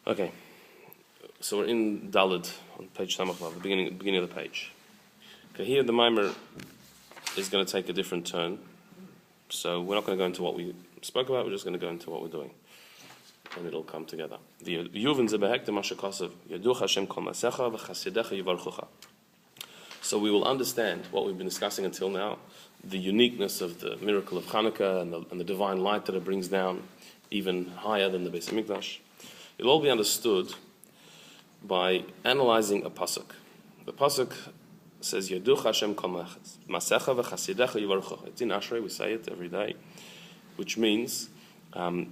Okay, so we're in Daled on page Samachlav, the beginning of the page. Okay, here the mimer is going to take a different turn. So we're not going to go into what we spoke about. We're just going to go into what we're doing, and it'll come together. The Lehovin zebehek demashakasav yaduch Hashem kol masecha v'chasidecha yivarchucha. So we will understand what we've been discussing until now, the uniqueness of the miracle of Chanukah and the divine light that it brings down, even higher than the Beis Hamikdash. It'll all be understood by analyzing a pasuk. The pasuk says, "Yaduch Hashem kol masecha v'chasidecha yivarchucha." It's in Ashrei. We say it every day, which means Yaduch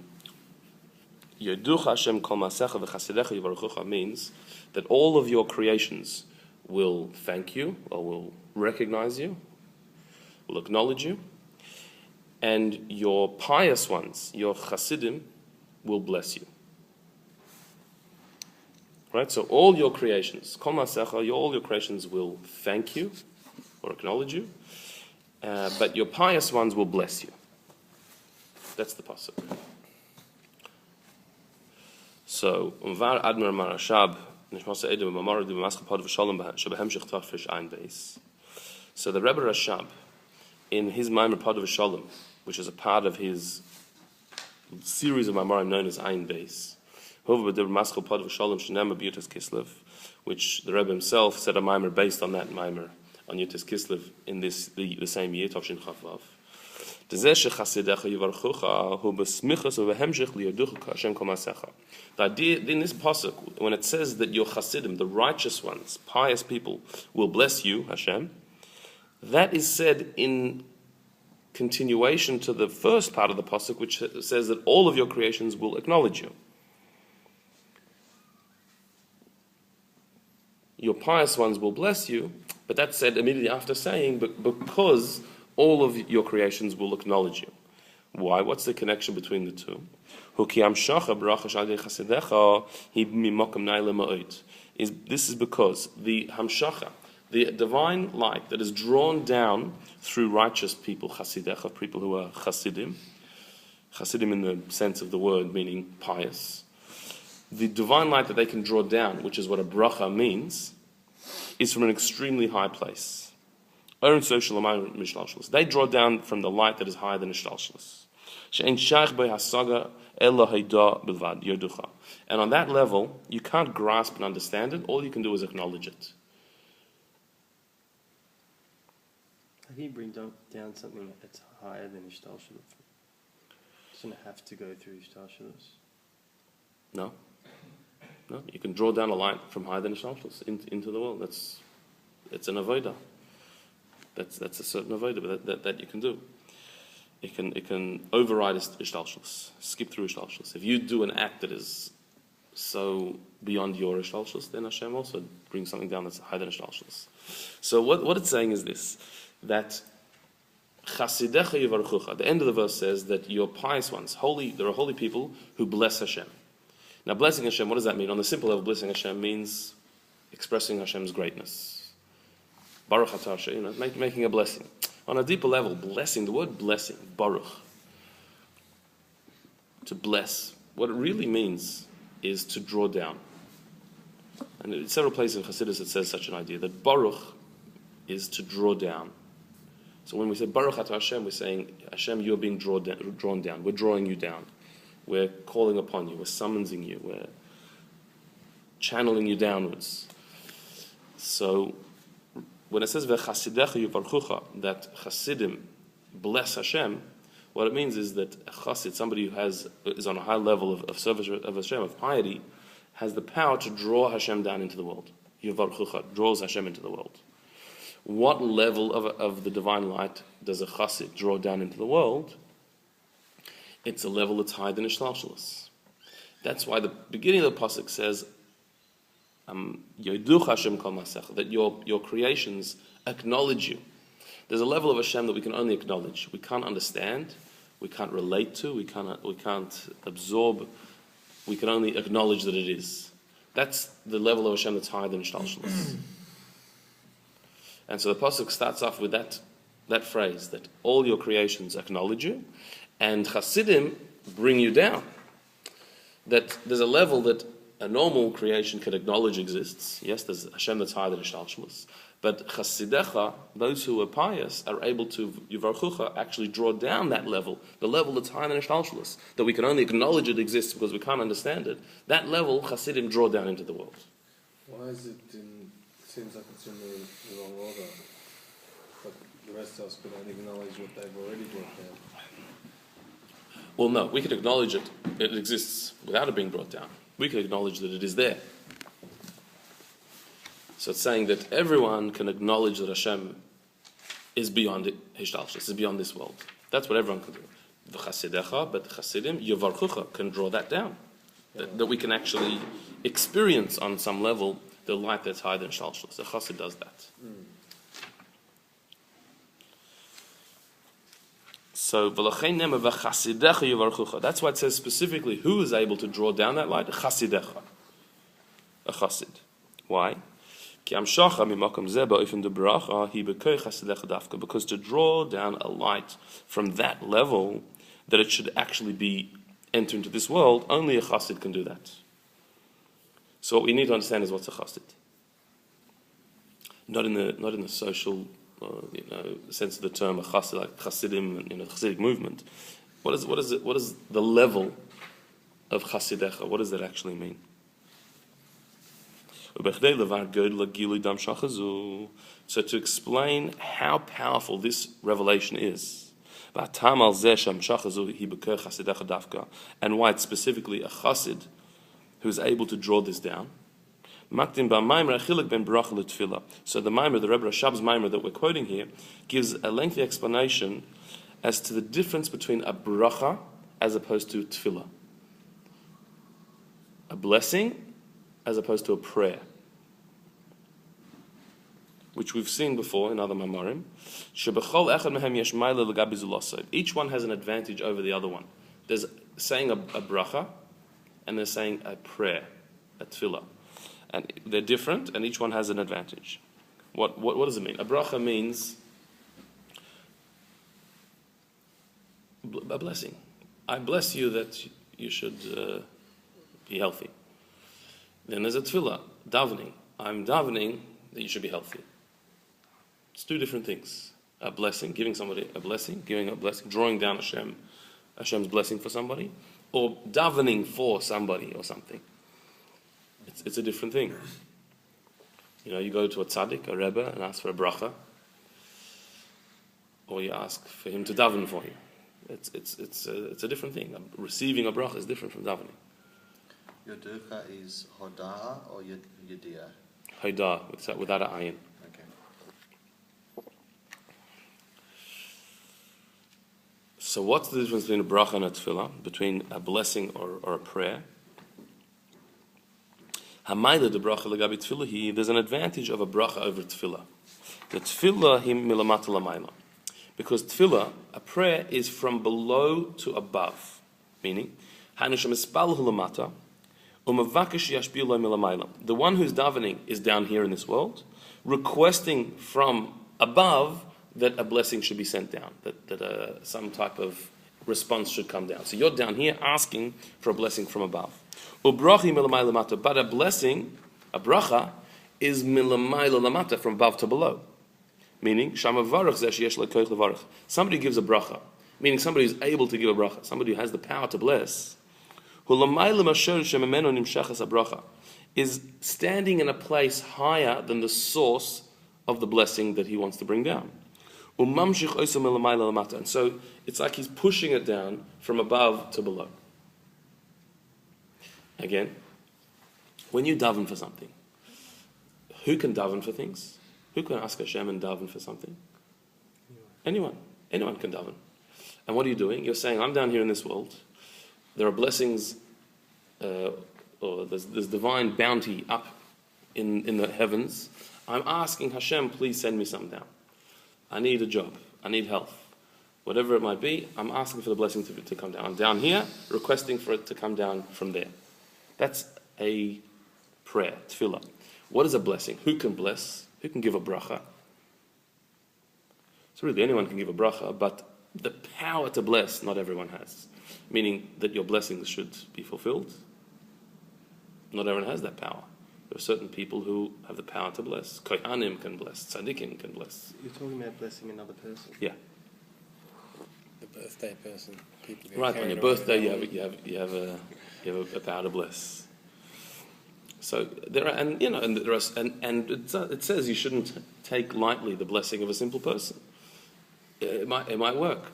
Hashem kol masecha v'chasidecha yivarchucha means that all of your creations will thank you, or will recognize you, will acknowledge you, and your pious ones, your Hasidim, will bless you. Right? So all your creations, Kol Masecha, all your creations will thank you, or acknowledge you, but your pious ones will bless you. That's the pasuk. So, Umvar Admir Marashab, so the Rebbe Rashab, in his Maimer Pod of Shalom, which is a part of his series of Maimarim known as Ayin Beis, which the Rebbe himself said a Maimer based on that Maimer on Yutas Kislev in the same year, Tavshin Chavav. The idea in this pasuk, when it says that your Hasidim, the righteous ones, pious people, will bless you, Hashem, that is said in continuation to the first part of the pasuk, which says that all of your creations will acknowledge you. Your pious ones will bless you, but that's said immediately after saying, but because all of your creations will acknowledge you. Why? What's the connection between the two? This is because the hamshacha, the divine light that is drawn down through righteous people, chasidecha, people who are chasidim in the sense of the word meaning pious, the divine light that they can draw down, which is what a bracha means, is from an extremely high place. They draw down from the light that is higher than Ishtalshalos. And on that level, you can't grasp and understand it. All you can do is acknowledge it. How can you bring down something that's higher than Ishtalshalos? Doesn't it have to go through Ishtalshalos? No, you can draw down a light from higher than Ishtalshalos into the world. It's an avodah. That's a certain avodah that you can do. It can override Ishtalshalos, skip through Ishtalshalos. If you do an act that is so beyond your Ishtalshalos, then Hashem also brings something down that's higher than Ishtalshalos. So what it's saying is this, that Chasidecha Yivarchucha, at the end of the verse says that your pious ones, there are holy people who bless Hashem. Now blessing Hashem, what does that mean? On the simple level, blessing Hashem means expressing Hashem's greatness. Baruch Atah, making a blessing. On a deeper level, blessing, the word blessing, Baruch, to bless, what it really means is to draw down. And in several places in Chassidus it says such an idea, that Baruch is to draw down. So when we say Baruch Atah Hashem, we're saying, Hashem, you're being drawn down. We're drawing you down. We're calling upon you. We're summoning you. We're channeling you downwards. So when it says v'chasidecha yivarchucha, that Chasidim bless Hashem, what it means is that a Chasid, somebody who is on a high level of service of Hashem, of piety, has the power to draw Hashem down into the world. Yivarchucha draws Hashem into the world. What level of the divine light does a Chasid draw down into the world? It's a level that's higher than Ishtalshalos. That's why the beginning of the pasuk says, Yoduch Hashem kol masecha, that your creations acknowledge you. There's a level of Hashem that we can only acknowledge. We can't understand, we can't relate to, we can't absorb. We can only acknowledge that it is. That's the level of Hashem that's higher than Ishtalshalos. And so the pasuk starts off with that phrase, that all your creations acknowledge you, and Chasidim bring you down. That there's a level that a normal creation can acknowledge exists. Yes, there's Hashem that's higher than Ishtalshalos. But Chasidecha, those who are pious, are able to, Yivarchucha, actually draw down that level, the level that's higher than Ishtalshalos, that we can only acknowledge it exists because we can't understand it. That level, Chasidim draw down into the world. Why is it seems like it's in the wrong order, but the rest of us can only acknowledge what they've already brought down? Well, no, we can acknowledge it exists without it being brought down. We can acknowledge that it is there. So it's saying that everyone can acknowledge that Hashem is beyond Hishtalshalos, is beyond this world. That's what everyone can do. The Chasidecha, but the Chasidim, Yevarchucha, can draw that down. That we can actually experience on some level the light that's higher than Hishtalshalos. The Chasid does that. So, that's why it says specifically who is able to draw down that light? Chasidecha. A Chasid. Why? Because to draw down a light from that level, that it should actually be enter into this world, only a Chasid can do that. So what we need to understand is what's a Chasid. Not in the social sense of the term a Chassid, like Chasidim in a Chassidic movement. What is the level of Chasidecha? What does that actually mean? So to explain how powerful this revelation is, and why it's specifically a Chassid who is able to draw this down. So the Maimer, the Rebbe Rashab's Maimer that we're quoting here, gives a lengthy explanation as to the difference between a bracha as opposed to tefillah. A blessing as opposed to a prayer. Which we've seen before in other Mamarim. Each one has an advantage over the other one. There's saying a bracha and there's saying a prayer, a tefillah. And they're different, and each one has an advantage. What does it mean? A bracha means a blessing. I bless you that you should be healthy. Then there's a tefillah, davening. I'm davening that you should be healthy. It's two different things. A blessing, giving somebody a blessing, drawing down Hashem's blessing for somebody, or davening for somebody or something. It's a different thing. You go to a tzaddik, a rebbe, and ask for a bracha, or you ask for him to daven for you. It's a different thing. Receiving a bracha is different from davening. Yoducha is hodah or yediyah? Hodah, without an ayin. Okay. So what's the difference between a bracha and a tefillah? Between a blessing or a prayer? Hamayla de bracha legabi tefillah, there's an advantage of a bracha over tefillah. The tefillah him milamata lamayla. Because tefillah, a prayer, is from below to above. Meaning, the one who's davening is down here in this world, requesting from above that a blessing should be sent down, that some type of response should come down. So you're down here asking for a blessing from above. But a blessing, a bracha, is milamayla lamata, from above to below. Meaning, somebody gives a bracha, meaning somebody who's able to give a bracha, somebody who has the power to bless, is standing in a place higher than the source of the blessing that he wants to bring down. And so it's like he's pushing it down from above to below. Again, when you daven for something, who can daven for things? Who can ask Hashem and daven for something? Anyone. Anyone can daven. And what are you doing? You're saying, I'm down here in this world. There are blessings, or there's divine bounty up in the heavens. I'm asking Hashem, please send me some down. I need a job. I need health. Whatever it might be, I'm asking for the blessing to come down. I'm down here, requesting for it to come down from there. That's a prayer, tefillah. What is a blessing? Who can bless? Who can give a bracha? So really anyone can give a bracha, but the power to bless, not everyone has. Meaning that your blessings should be fulfilled. Not everyone has that power. There are certain people who have the power to bless. Kohanim can bless. Tzaddikim can bless. You're talking about blessing another person. Yeah. The birthday person. People get Right, on carried your away birthday, with that you have a power to bless. So there are, and you know, and there are, and it says you shouldn't take lightly the blessing of a simple person. It might work,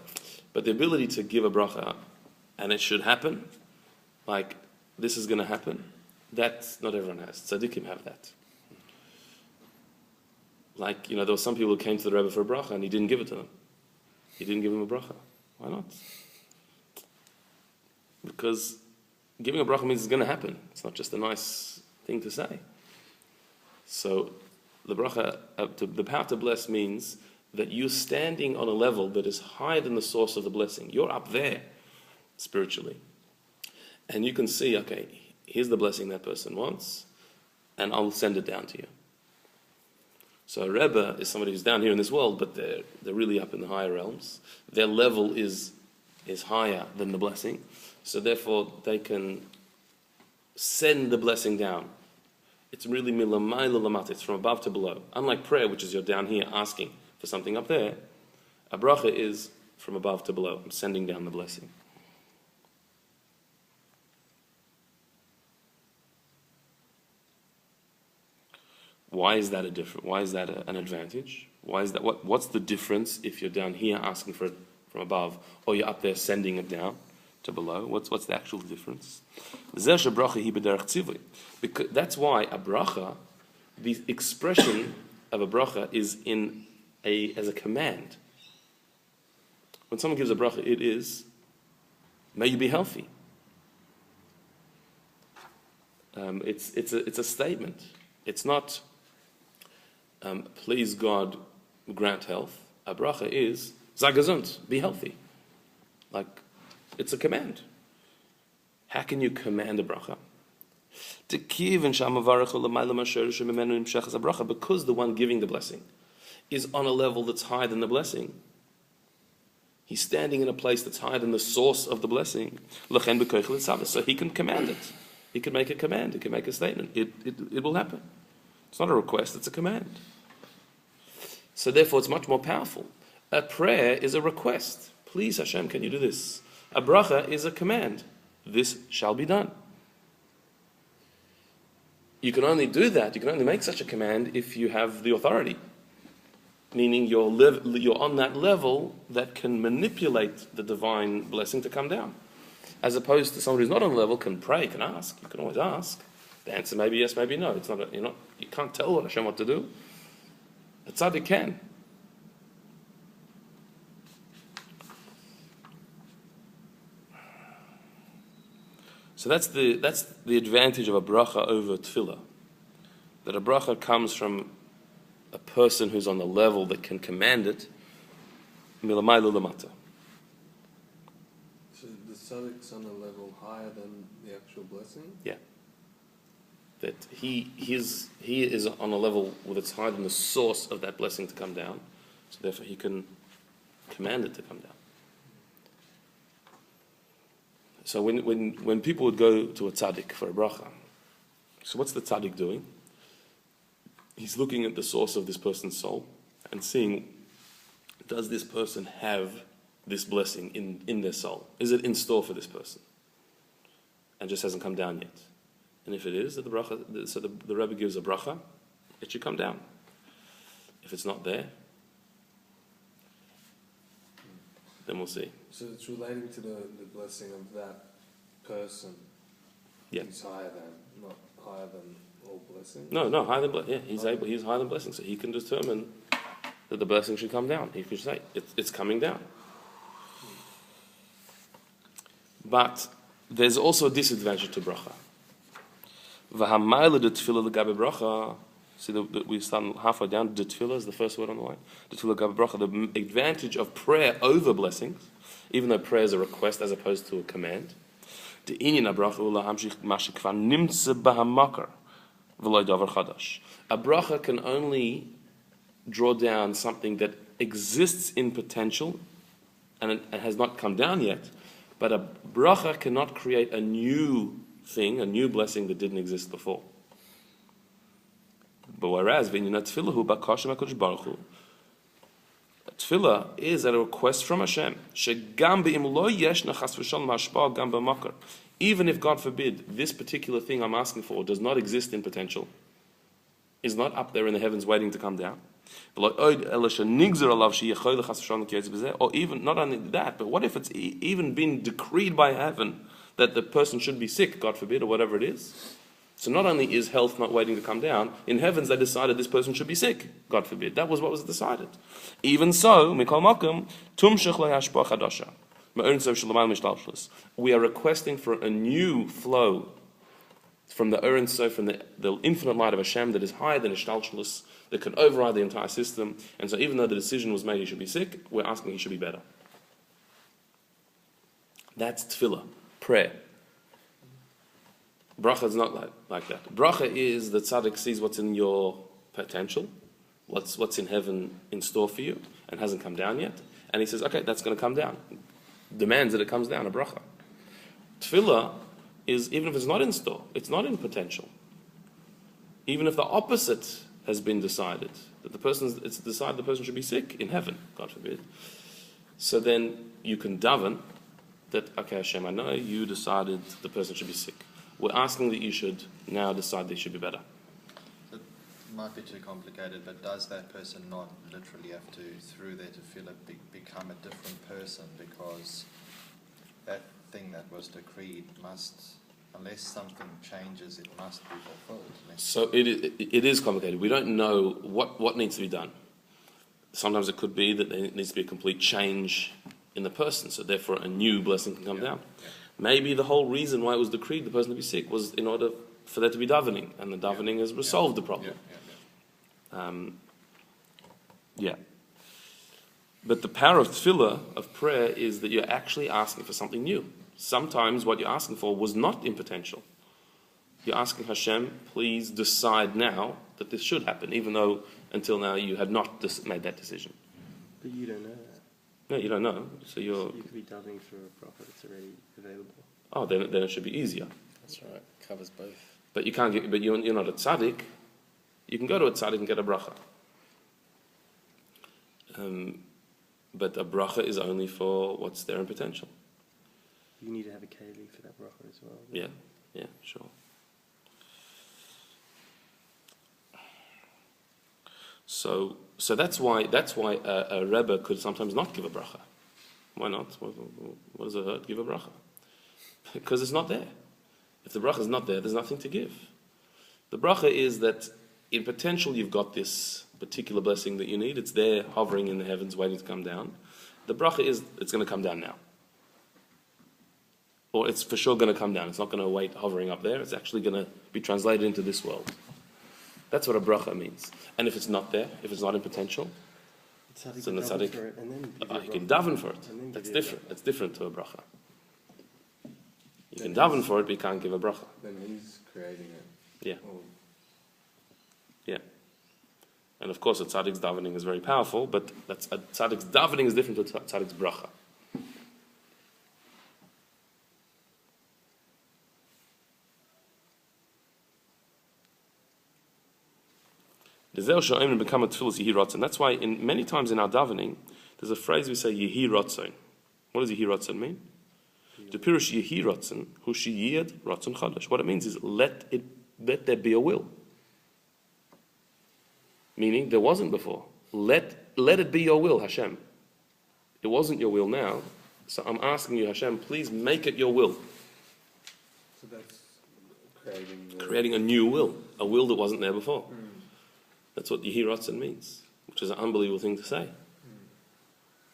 but the ability to give a bracha, and it should happen, like this is going to happen, that's not everyone has. Tzaddikim have that. Like, you know, there were some people who came to the Rebbe for a bracha and he didn't give it to them. He didn't give them a bracha. Why not? Because giving a bracha means it's going to happen. It's not just a nice thing to say. So the bracha, the power to bless means that you're standing on a level that is higher than the source of the blessing. You're up there spiritually. And you can see, okay, here's the blessing that person wants, and I'll send it down to you. So a Rebbe is somebody who's down here in this world, but they're really up in the higher realms. Their level is higher than the blessing. So therefore they can send the blessing down. It's really milamayla lamata. It's from above to below. Unlike prayer, which is you're down here asking for something up there, a bracha is from above to below. I'm sending down the blessing. Why is that an advantage? Why is that? What's the difference if you're down here asking for it from above, or you're up there sending it down to below? What's the actual difference? Because that's why a bracha, the expression of a bracha is as a command. When someone gives a bracha, it is, may you be healthy. It's a statement. It's not, please God grant health. A bracha is, sei gesund, be healthy. Like, it's a command. How can you command a bracha? Because the one giving the blessing is on a level that's higher than the blessing. He's standing in a place that's higher than the source of the blessing. So he can command it. He can make a command. He can make a statement. It will happen. It's not a request, it's a command. So therefore it's much more powerful. A prayer is a request. Please Hashem, can you do this? A bracha is a command. This shall be done. You can only do that, you can only make such a command if you have the authority. Meaning you're on that level that can manipulate the divine blessing to come down. As opposed to someone who's not on the level can pray, can ask. You can always ask. The answer may be yes, maybe no. It's not. You can't tell Hashem what to do. A tzaddik can. So that's the advantage of a bracha over tefillah. That a bracha comes from a person who's on the level that can command it. Milamaylu lamata. So the tzaddik's on a level higher than the actual blessing? Yeah. That he is on a level where it's higher than the source of that blessing to come down. So therefore he can command it to come down. So when people would go to a tzaddik for a bracha, so what's the tzaddik doing? He's looking at the source of this person's soul and seeing, does this person have this blessing in their soul? Is it in store for this person? And just hasn't come down yet. And if it is, the bracha, so the Rebbe gives a bracha, it should come down. If it's not there, then we'll see. So it's relating to the blessing of that person. Yeah. He's higher than, not higher than all blessings. No, higher than blessing. Yeah, he's higher than blessing, so he can determine that the blessing should come down. He could say it's coming down. But there's also a disadvantage to bracha. V'hamayla de tefillah legabe bracha. See, we start halfway down. De tefillah is the first word on the line. De tefillah legabe bracha. The advantage of prayer over blessings, even though prayer is a request as opposed to a command. The Inyan bracha ula hamshich mashikvan nimtze bahamakar v'loy davar chadash. A bracha can only draw down something that exists in potential and it has not come down yet. But a bracha cannot create a new thing, a new blessing that didn't exist before. But whereas Tefillah is a request from Hashem. Even if, God forbid, this particular thing I'm asking for does not exist in potential, is not up there in the heavens waiting to come down. Or even, not only that, but what if it's even been decreed by heaven that the person should be sick, God forbid, or whatever it is? So not only is health not waiting to come down, in heavens they decided this person should be sick, God forbid. That was what was decided. Even so, we are requesting for a new flow from the Ein Sof, from the infinite light of Hashem that is higher than Ishtalshlus, that can override the entire system. And so even though the decision was made he should be sick, we're asking he should be better. That's tefillah, prayer. Bracha is not like that. Bracha is that tzaddik sees what's in your potential, what's in heaven in store for you, and hasn't come down yet. And he says, okay, that's going to come down. Demands that it comes down, a bracha. Tefillah is, even if it's not in store, it's not in potential. Even if the opposite has been decided, that it's decided the person should be sick in heaven, God forbid. So then you can daven that, okay, Hashem, I know you decided the person should be sick. We're asking that you should now decide they should be better. It might be too complicated, but does that person not literally have to, through their tefillah, become a different person? Because that thing that was decreed must, unless something changes, it must be fulfilled. So it is complicated. We don't know what needs to be done. Sometimes it could be that there needs to be a complete change in the person, so therefore a new blessing can come down. Yeah. Maybe the whole reason why it was decreed the person to be sick was in order for there to be davening, and the davening has resolved the problem. But the power of tefillah, of prayer, is that you're actually asking for something new. Sometimes what you're asking for was not in potential. You're asking Hashem, please decide now that this should happen, even though until now you had not made that decision. But you don't know that. No, you don't know. So You could be davening for a bracha that's already available. Oh, then it should be easier. That's right. Covers both. But you can't get. But you're not a tzaddik. You can go to a tzaddik and get a bracha. But a bracha is only for what's there in potential. You need to have a keli for that bracha as well. Yeah, sure. So that's why a Rebbe could sometimes not give a bracha. Why not? What does it hurt? Give a bracha. Because it's not there. If the bracha is not there, there's nothing to give. The bracha is that in potential you've got this particular blessing that you need. It's there hovering in the heavens waiting to come down. The bracha is it's going to come down now. Or it's for sure going to come down. It's not going to wait hovering up there. It's actually going to be translated into this world. That's what a bracha means. And if it's not there, if it's not in potential, so the tzaddik, you can daven for it. That's different. That's different to a bracha. You can daven for it, but you can't give a bracha. Then he's creating it. Yeah. Yeah. And of course, a tzaddik's davening is very powerful, but a tzaddik's davening is different to a tzaddik's bracha. And that's why many times in our davening, there's a phrase we say, Yehi Ratzon. What does Yehi Ratzon mean? The Pirush Yehi Ratzon, Hu Sheyiyad Ratzon Chadash. What it means is, let there be a will. Meaning, there wasn't before. Let it be your will, Hashem. It wasn't your will now, so I'm asking you, Hashem, please make it your will. So that's creating a new will, a will that wasn't there before. That's what Yehi Ratzon means, which is an unbelievable thing to say.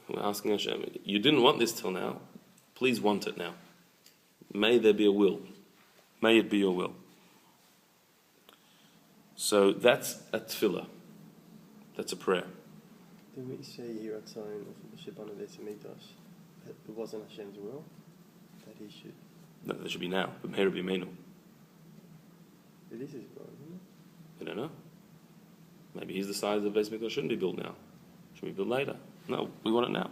We're asking Hashem, you didn't want this till now, please want it now. May there be a will. May it be your will. So that's a tefillah. That's a prayer. Didn't we say Yehi Ratzon of Shibana Beis Hamikdash that it wasn't Hashem's will that he should? No, that should be now. B'meira b'yameinu. It is his will, isn't it? I don't know. Maybe he's decided the Beis Hamikdash shouldn't be built now. Should be built later. No, we want it now.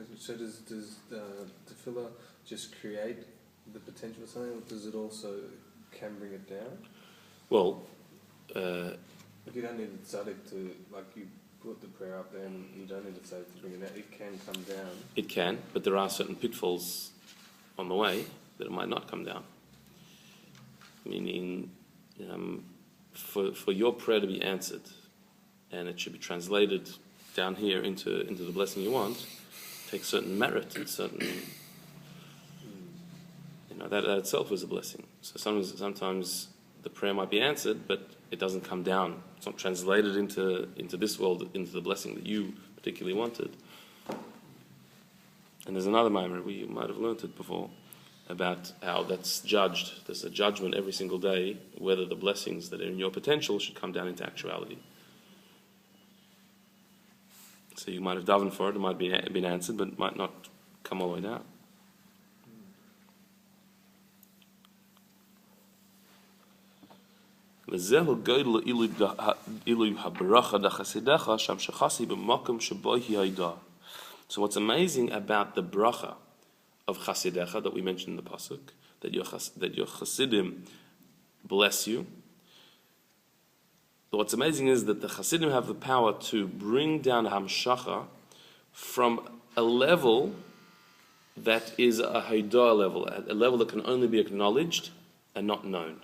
question. So does tefillah just create the potential for something, or does it also can bring it down? Well, Like you don't need the tzaddik to, like you put the prayer up there and you don't need the tzaddik to bring it down. It can come down. it can, but there are certain pitfalls on the way that it might not come down. Meaning, for your prayer to be answered, and it should be translated down here into the blessing you want, takes certain merit and certain, that itself is a blessing. So sometimes the prayer might be answered, but it doesn't come down. It's not translated into this world, into the blessing that you particularly wanted. And there's another mimer, we might have learnt it before, about how that's judged. There's a judgment every single day whether the blessings that are in your potential should come down into actuality. So you might have davened for it, it might have been answered, but it might not come all the way down. So what's amazing about the bracha of chasidecha that we mentioned in the pasuk, that your chasidim bless you. What's amazing is that the chasidim have the power to bring down hamshacha from a level that is a haidah level, a level that can only be acknowledged and not known.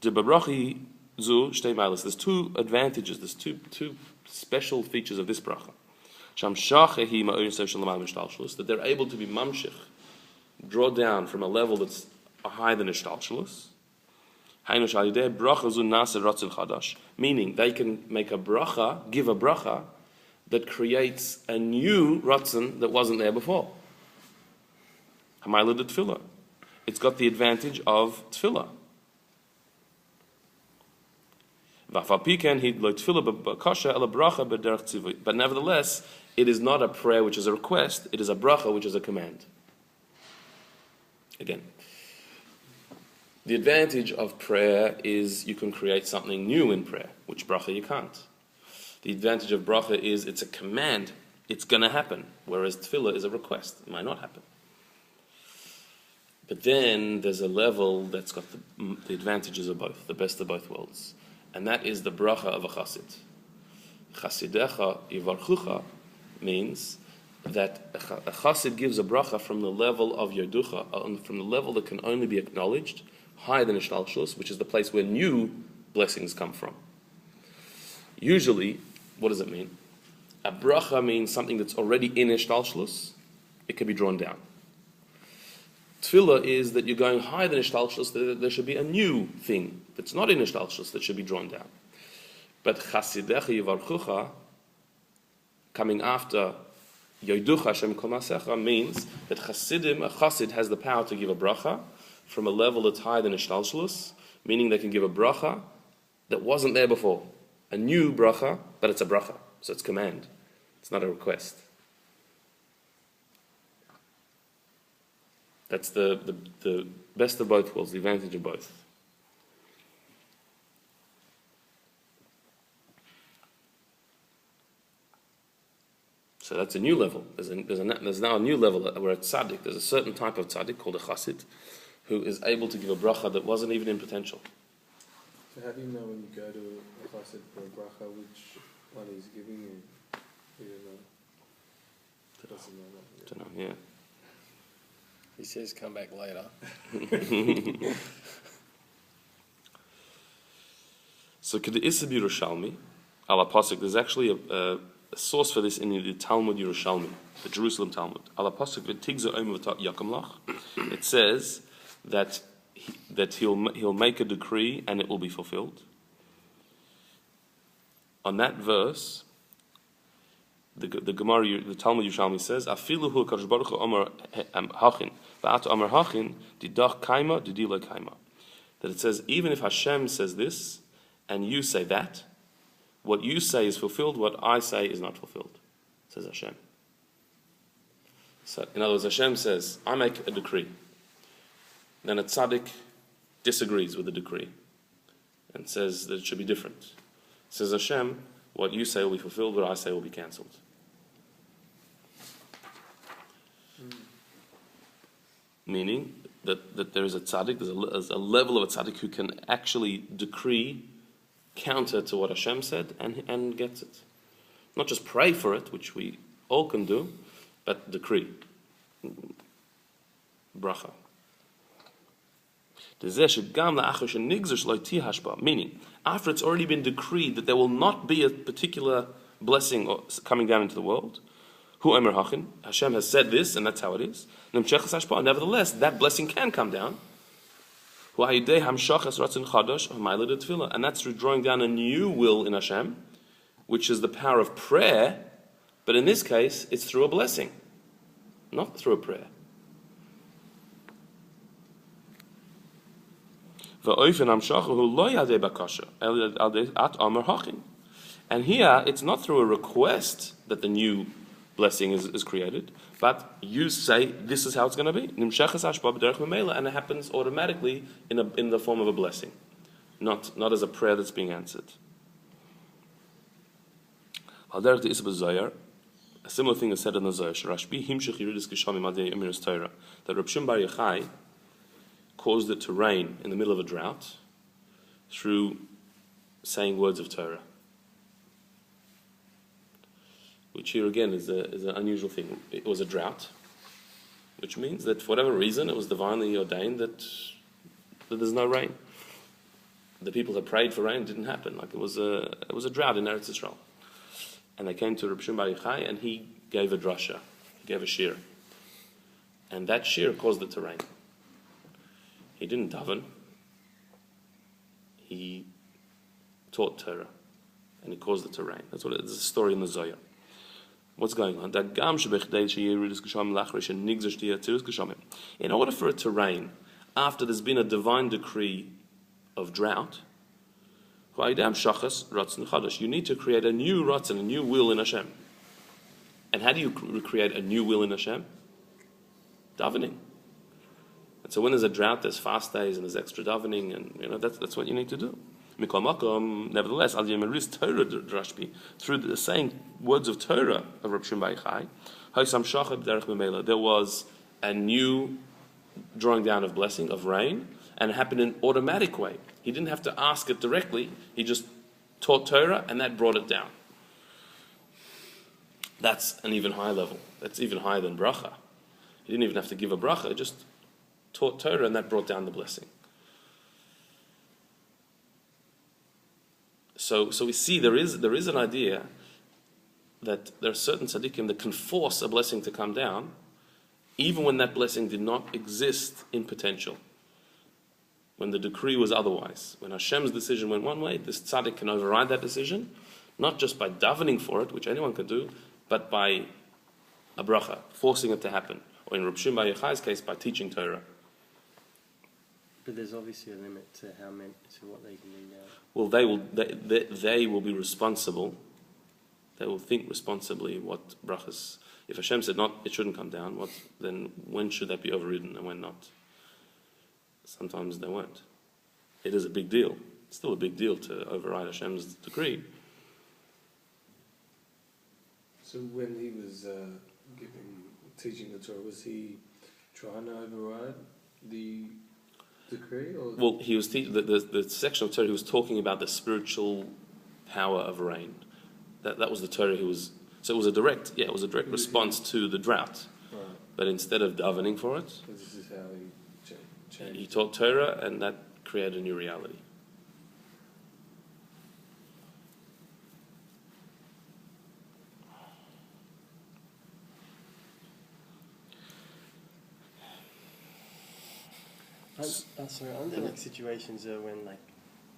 There's two advantages, there's two special features of this bracha. That they're able to be mamshich, draw down from a level that's higher than ishtalshalus. Meaning they can make a bracha, give a bracha that creates a new ratzon that wasn't there before. Hamayla de tefillah. It's got the advantage of tefillah. But nevertheless, it is not a prayer which is a request, it is a bracha which is a command. Again, the advantage of prayer is you can create something new in prayer, which bracha you can't. The advantage of bracha is it's a command, it's going to happen, whereas tefillah is a request, it might not happen. But then there's a level that's got the advantages of both, the best of both worlds. And that is the bracha of a chassid. Chasidecha yivarchucha means that a chassid gives a bracha from the level of yerducha, from the level that can only be acknowledged, higher than ishtalshalus, which is the place where new blessings come from. Usually, what does it mean? A bracha means something that's already in ishtalshalus, it can be drawn down. Tefillah is that you're going higher than ishtalshalus, that there should be a new thing that's not in ishtalshalus that should be drawn down. But chasidecha yivarchucha, coming after yoducha Hashem kol maasecha, means that a chassid has the power to give a bracha from a level that's higher than ishtalshalus, meaning they can give a bracha that wasn't there before. A new bracha, but it's a bracha, so it's command. It's not a request. That's the best of both worlds, the advantage of both. So that's a new level. There's now a new level where at tzaddik, there's a certain type of tzaddik called a chassid, who is able to give a bracha that wasn't even in potential. So how do you know when you go to a chassid for a bracha which one he's giving you? You don't know. Doesn't know that. Don't know, yeah. He says come back later. So Keda'isa Yerushalmi, ala pasuk, there's actually a source for this in the Talmud Yerushalmi, the Jerusalem Talmud. Ala pasuk v'tigza omer v'tat yakom lach. It says that he'll make a decree and it will be fulfilled. On that verse, the Gemara, the Talmud Yerushalmi says, "Afilu hu Kadosh Baruch Hu Omer Hachin, v'at Omer Hachin, didach kaima, didila kaima." That it says, even if Hashem says this, and you say that, what you say is fulfilled, what I say is not fulfilled, says Hashem. So, in other words, Hashem says, I make a decree. Then a tzaddik disagrees with the decree and says that it should be different. Says Hashem, what you say will be fulfilled, what I say will be cancelled. Meaning that there is a tzaddik, there's a level of a tzaddik who can actually decree counter to what Hashem said and gets it. Not just pray for it, which we all can do, but decree. Bracha. Meaning, after it's already been decreed that there will not be a particular blessing coming down into the world, Hashem has said this, and that's how it is. Nevertheless, that blessing can come down. And that's through drawing down a new will in Hashem, which is the power of prayer, but in this case, it's through a blessing, not through a prayer. And here, it's not through a request that the new blessing is created, but you say, this is how it's going to be. And it happens automatically in the form of a blessing, not as a prayer that's being answered. A similar thing is said in the Zohar, that Reb Shimon Bar Yochai caused it to rain in the middle of a drought through saying words of Torah. Which here again is an unusual thing. It was a drought, which means that for whatever reason it was divinely ordained that there's no rain. The people that prayed for rain didn't happen. Like it was a drought in Eretz Yisrael. And they came to Reb Shimon Bar Yochai and he gave a drasha, he gave a shir. And that shir caused it to rain. He didn't daven. He taught Torah and he caused it to rain. That's what it's a story in the Zohar. What's going on? In order for it to rain, after there's been a divine decree of drought, you need to create a new ratzon, a new will in Hashem. And how do you create a new will in Hashem? Davening. And so when there's a drought, there's fast days and there's extra davening, and that's what you need to do. Nevertheless, through the saying words of Torah of Reb Shimon Bar Yochai, there was a new drawing down of blessing, of rain, and it happened in an automatic way. He didn't have to ask it directly, he just taught Torah and that brought it down. That's an even higher level. That's even higher than bracha. He didn't even have to give a bracha, he just taught Torah and that brought down the blessing. So we see there is an idea that there are certain tzaddikim that can force a blessing to come down, even when that blessing did not exist in potential. When the decree was otherwise. When Hashem's decision went one way, this tzaddik can override that decision, not just by davening for it, which anyone can do, but by a bracha, forcing it to happen. Or in Reb Shimon Bar Yochai's case, by teaching Torah. But there's obviously a limit to what they can do now. Well, they will be responsible. They will think responsibly what brachas. If Hashem said not, it shouldn't come down. Then when should that be overridden and when not? Sometimes they won't. It is a big deal. It's still a big deal to override Hashem's decree. So when he was teaching the Torah, was he trying to override the decree? Or? Well, he was the section of Torah he was talking about the spiritual power of rain. That was the Torah he was. So it was a direct response to the drought. Right. But instead of davening for it, This is how he changed. he taught Torah, and that created a new reality. Aren't there situations when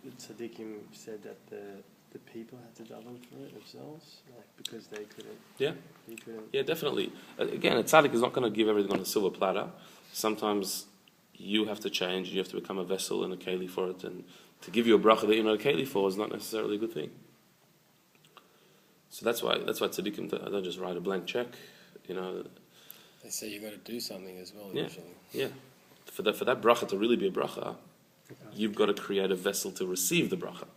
the tzaddikim said that the people had to daven for it themselves, because they couldn't? Yeah. He couldn't. Yeah, definitely. Again, a tzaddik is not going to give everything on a silver platter. Sometimes you have to change. You have to become a vessel and a keli for it, and to give you a bracha that you're not a keli for is not necessarily a good thing. So that's why tzaddikim don't just write a blank check. They say you've got to do something as well. Yeah. Usually. Yeah. For that bracha to really be a bracha, you've got to create a vessel to receive the bracha.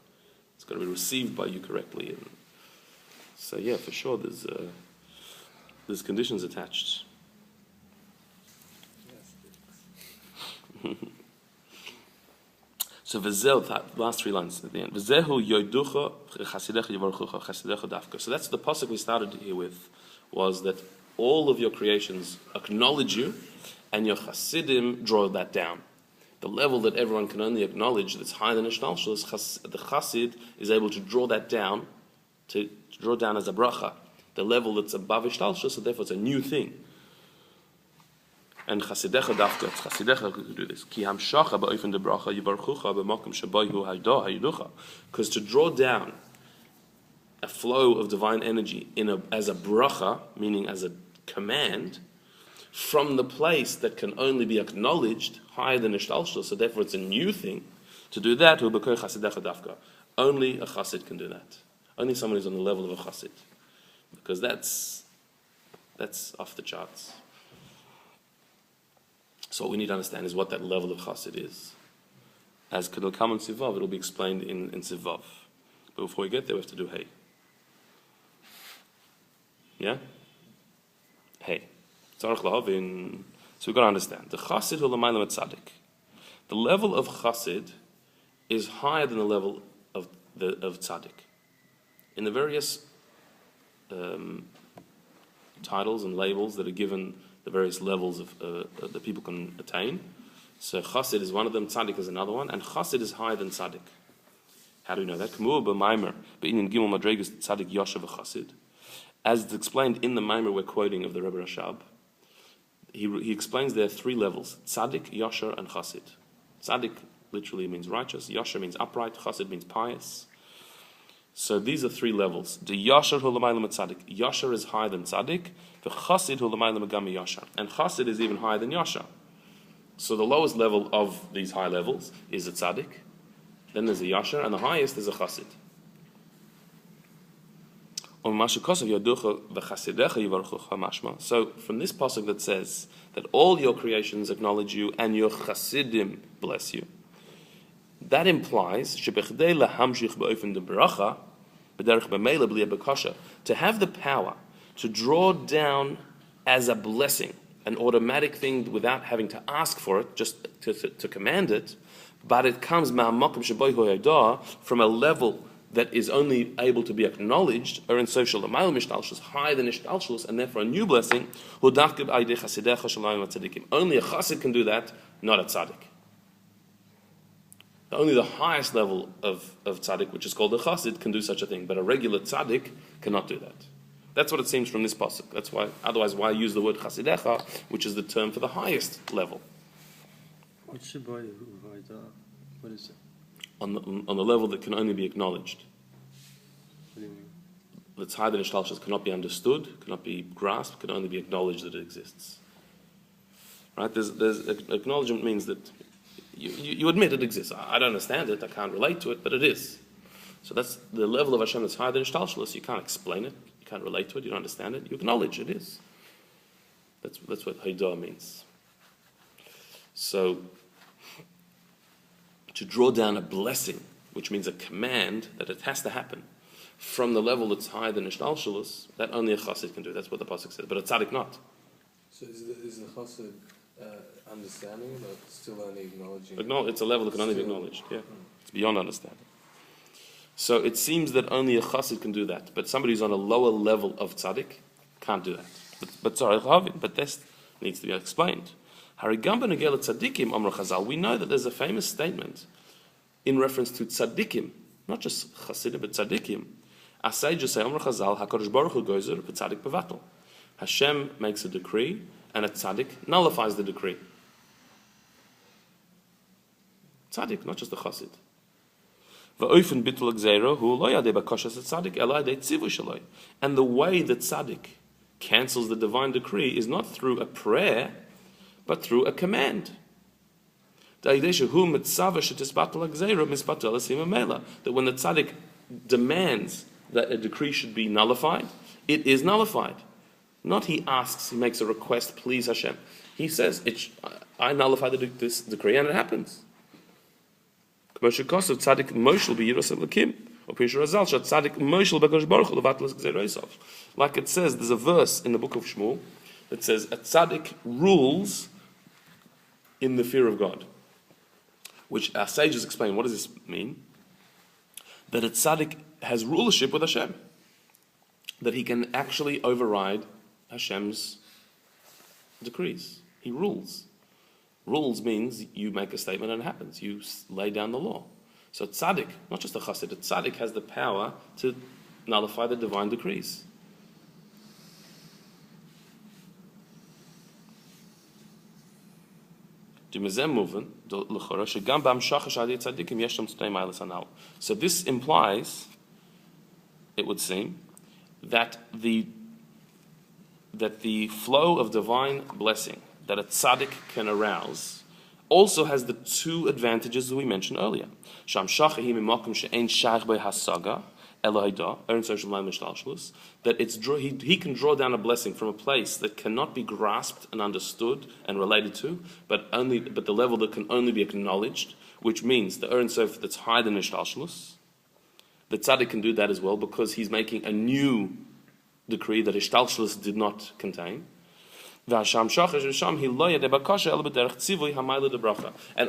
It's got to be received by you correctly. And So yeah, for sure, there's conditions attached. So last three lines at the end. V'zehu yoducha chasidecha yivaruchucha chasidecha dafka. So that's the pasuk we started here with, was that all of your creations acknowledge you, and your chasidim draw that down. The level that everyone can only acknowledge that's higher than Ishtalshus, the chasid is able to draw that down, to draw down as a bracha. The level that's above Ishtalshus, so therefore it's a new thing. And chasidecha dafka, it's chasidecha who do this. Ki hamshacha ba'ofen de bracha yivarchucha b'makom shabayhu hayducha. Because to draw down a flow of divine energy as a bracha, meaning as a command, from the place that can only be acknowledged higher than Ishtalshus, so therefore it's a new thing. To do that, only a chassid can do that. Only someone who's on the level of a chassid. Because that's off the charts. So what we need to understand is what that level of chassid is. As Kedel Kaman Sivav, it'll be explained in Sivav. But before we get there, we have to do Hey. Yeah? Hey. Tzarech Lehovin. So we've got to understand. The chassid hu l'mayla tzaddik. The level of chassid is higher than the level of tzaddik. In the various titles and labels that are given, the various levels of that people can attain. So chassid is one of them, tzaddik is another one, and chassid is higher than tzaddik. How do we know that? As it's explained in the Maimer we're quoting of the Rebbe Rashab, he explains there are three levels: tzaddik, yasher, and chassid. Tzaddik literally means righteous, yasher means upright, chassid means pious. So these are three levels. The yasher hu l'mayla tzaddik. Yasher is higher than tzaddik. The chassid hu l'mayla megam yasher. And chassid is even higher than yasher. So the lowest level of these high levels is a tzaddik. Then there's a yasher, and the highest is a chassid. So from this pasuk that says that all your creations acknowledge you and your chasidim bless you, that implies to have the power to draw down as a blessing, an automatic thing without having to ask for it, just to command it, but it comes from a level that is only able to be acknowledged, or in social l'mayla mishtalshus, higher than ishtalshus, and therefore a new blessing. Only a chassid can do that, not a tzaddik. Only the highest level of tzaddik, which is called a chassid, can do such a thing, but a regular tzaddik cannot do that. That's what it seems from this pasuk. That's why. Otherwise, why use the word chasidecha, which is the term for the highest level? What's shabayhu hayda? What is it? On the level that can only be acknowledged. What do you mean? That's higher than ishtalshus, cannot be understood, cannot be grasped, can only be acknowledged that it exists. Right? There's acknowledgement means that you admit it exists. I don't understand it, I can't relate to it, but it is. So that's the level of Hashem that's higher than ishtalshus. You can't explain it, you can't relate to it, you don't understand it, you acknowledge it is. That's what hayda means. So to draw down a blessing, which means a command that it has to happen, from the level that's higher than ishtalshus, that only a chassid can do. That's what the pasuk says, but a tzaddik not. So is the chassid understanding, but still only acknowledging? It's a level that can only be acknowledged. Yeah, it's beyond understanding. So it seems that only a chassid can do that, but somebody who's on a lower level of tzaddik can't do that. But this needs to be explained. We know that there's a famous statement in reference to tzaddikim, not just chassidim, but tzaddikim. Hashem makes a decree, and a tzaddik nullifies the decree. Tzaddik, not just the chassid. And the way that tzaddik cancels the divine decree is not through a prayer, but through a command. That when the tzaddik demands that a decree should be nullified, it is nullified. Not he asks, he makes a request, please Hashem. He says, I nullify this decree, and it happens. Like it says, there's a verse in the book of Shmuel that says, a tzaddik rules in the fear of God. Which our sages explain, what does this mean? That a tzaddik has rulership with Hashem. That he can actually override Hashem's decrees. He rules. Rules means you make a statement and it happens. You lay down the law. So tzaddik, not just a chassid, a tzaddik has the power to nullify the divine decrees. So this implies, it would seem, that the flow of divine blessing that a tzaddik can arouse also has the two advantages that we mentioned earlier. That he can draw down a blessing from a place that cannot be grasped and understood and related to, but the level that can only be acknowledged, which means the Ein Sof that's higher than Ishtalshlus. The tzaddik can do that as well because he's making a new decree that Ishtalshlus did not contain. And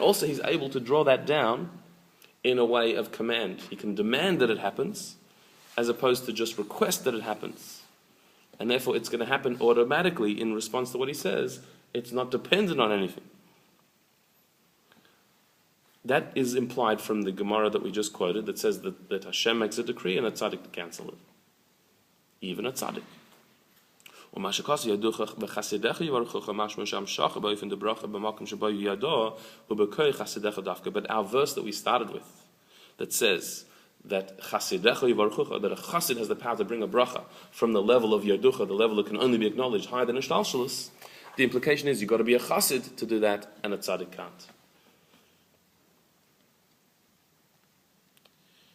also he's able to draw that down in a way of command. He can demand that it happens, as opposed to just request that it happens. And therefore it's going to happen automatically in response to what he says. It's not dependent on anything. That is implied from the Gemara that we just quoted that says that Hashem makes a decree and a tzaddik to cancel it. Even a tzaddik. But our verse that we started with, that says that chasidecha yivaruchucha, that a chassid has the power to bring a bracha from the level of yaducha, the level that can only be acknowledged higher than ishtalshalus, the implication is you've got to be a chassid to do that, and a tzaddik can't.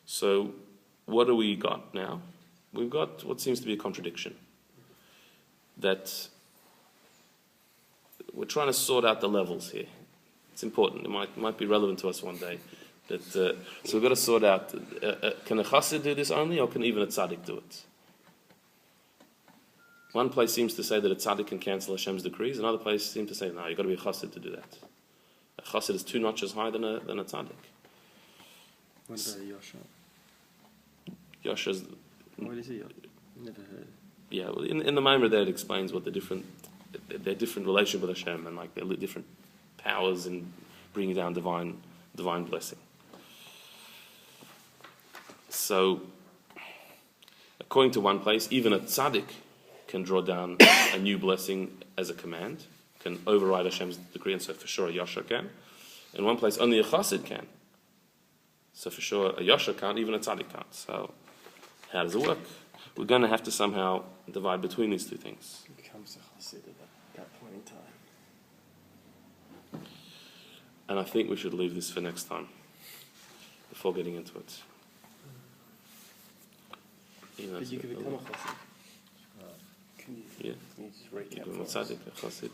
So, what do we got now? We've got what seems to be a contradiction. That we're trying to sort out the levels here. It's important. It might be relevant to us one day. That so we've got to sort out: can a chassid do this only, or can even a tzaddik do it? One place seems to say that a tzaddik can cancel Hashem's decrees. Another place seems to say, no, you've got to be a chassid to do that. A chassid is 2 notches higher than a tzaddik. What about Yosha? Yosha's. What is it? Never heard. Yeah, well, in the Maimar there it explains what their different relationship with Hashem and like their different powers in bringing down divine blessing. So, according to one place, even a tzaddik can draw down a new blessing as a command, can override Hashem's decree, and so for sure a Yosha can. In one place, only a chassid can. So for sure a Yosha can't, even a tzaddik can't. So, how does it work? We're going to have to somehow divide between these two things. It becomes a chassid at that point in time. And I think we should leave this for next time, before getting into it. But you can become a chassid. Can you Yeah. just recap You become a for us? tzaddik, a chassid.